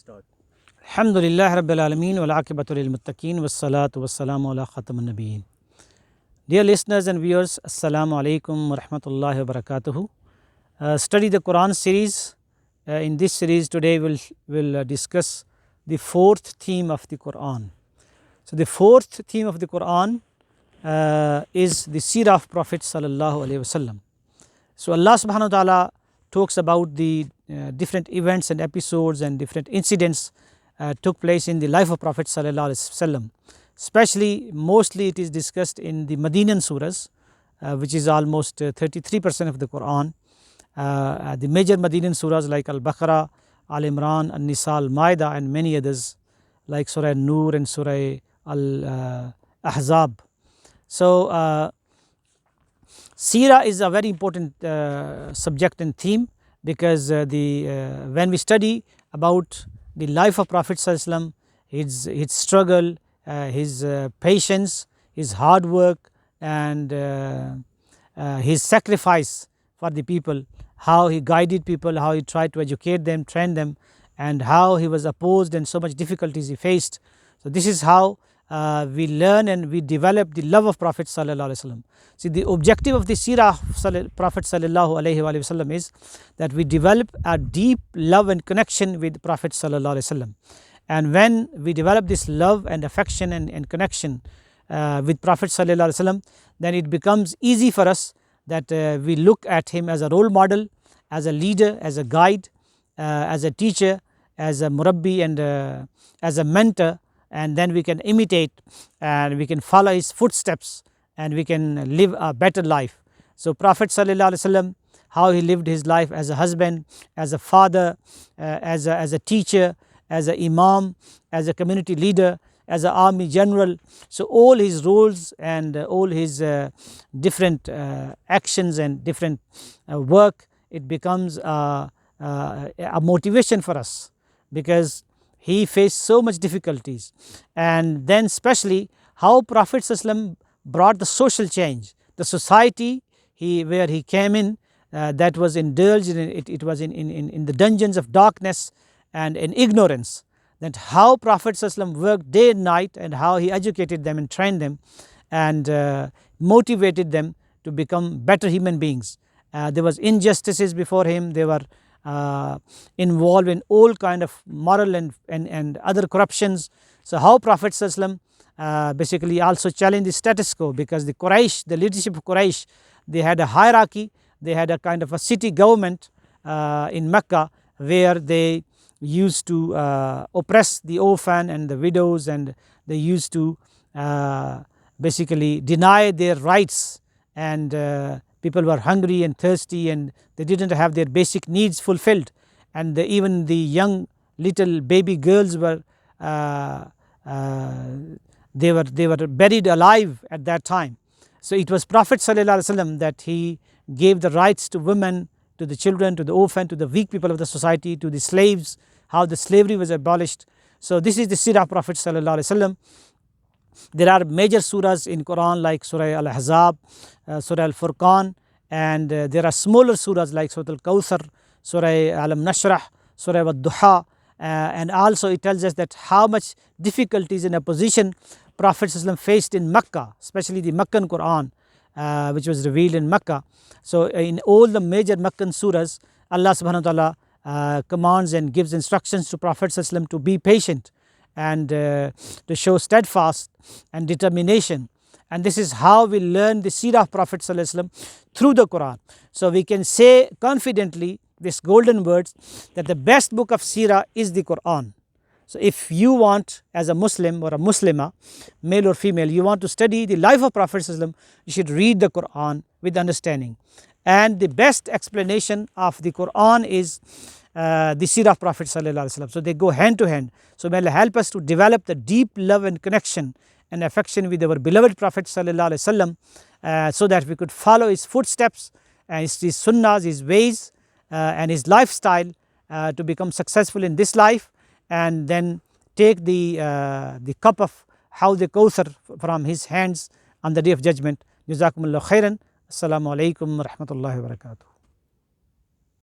Start. Alhamdulillah Rabbil Alameen wal aqibatu lil muttaqeen wassalatu wassalamu ala khatamin nabiyyin. Dear listeners and viewers, Assalamu alaikum wa rahmatullahi wa barakatuhu. Study the Quran series. In this series today we'll discuss the fourth theme of the Quran. So the fourth theme of the Quran is the seerah of Prophet sallallahu alaihi wasallam. So Allah subhanahu wa ta'ala talks about the different events and episodes and different incidents took place in the life of Prophet sallallahu alaihi wasallam. Especially mostly it is discussed in the Medinan surahs, which is almost 33% of the Quran. The major Medinan surahs like Al-Baqarah, Al-Imran, An-Nisa, Al-Ma'idah and many others like Surah An-Nur and Surah Al-Ahzab. So Seerah is a very important subject and theme because when we study about the life of Prophet ﷺ, his struggle, his patience, his hard work and his sacrifice for the people, how he guided people, how he tried to educate them, train them, and how he was opposed and so much difficulties he faced. So this is how we learn and we develop the love of Prophet sallallahu alaihi wasallam. See, the objective of the seerah of Prophet sallallahu alaihi wasallam is that we develop a deep love and connection with Prophet sallallahu alaihi wasallam. And when we develop this love and affection and connection with Prophet sallallahu alaihi wasallam, then it becomes easy for us that we look at him as a role model, as a leader, as a guide, as a teacher, as a murabbi and as a mentor, and then we can imitate and we can follow his footsteps and we can live a better life. So Prophet sallallahu alaihi wasallam, how he lived his life as a husband, as a father, as a teacher, as an imam, as a community leader, as an army general. So all his roles and all his different actions and different work, it becomes a motivation for us because he faced so much difficulties. And then especially how Prophet ﷺ brought the social change, the society where he came in that was indulged in it was in the dungeons of darkness and in ignorance, that how Prophet ﷺ worked day and night and how he educated them and trained them and motivated them to become better human beings. There was injustices before him, they were involved in all kind of moral and other corruptions. So how Prophet ﷺ basically also challenged the status quo, because the Quraysh, the leadership of Quraysh, they had a hierarchy, they had a kind of a city government in Mecca where they used to oppress the orphan and the widows, and they used to basically deny their rights, and people were hungry and thirsty and they didn't have their basic needs fulfilled, and even the young little baby girls were they were buried alive at that time. So it was Prophet sallallahu alaihi wasallam that he gave the rights to women, to the children, to the orphan, to the weak people of the society, to the slaves, how the slavery was abolished. So this is the seerah of Prophet sallallahu alaihi wasallam. There are major surahs in Quran like Surah Al-Ahzab, Surah Al-Furqan, and there are smaller surahs like Surah Al-Kawthar, Surah Al-Nashrah, Surah Al-Duha, and also it tells us that how much difficulties and opposition Prophet ﷺ faced in Mecca, especially the Meccan Quran which was revealed in Mecca. So in all the major Meccan surahs, Allah subhanahu wa ta'ala commands and gives instructions to Prophet ﷺ to be patient and to show steadfast and determination. And this is how we learn the seerah of Prophet ﷺ through the Quran. So we can say confidently this golden words that the best book of seerah is the Quran. So if you want, as a Muslim or a Muslimah, male or female, you want to study the life of Prophet ﷺ, you should read the Quran with understanding. And the best explanation of the Quran is the seerah of Prophet ﷺ. So they go hand to hand. So may Allah help us to develop the deep love and connection and affection with our beloved Prophet ﷺ, so that we could follow his footsteps and his sunnahs, his ways and his lifestyle to become successful in this life, and then take the cup of Hawd Kawthar from his hands on the day of judgment. Jazakumullah khairan. Assalamu alaikum wa rahmatullahi wa barakatuh.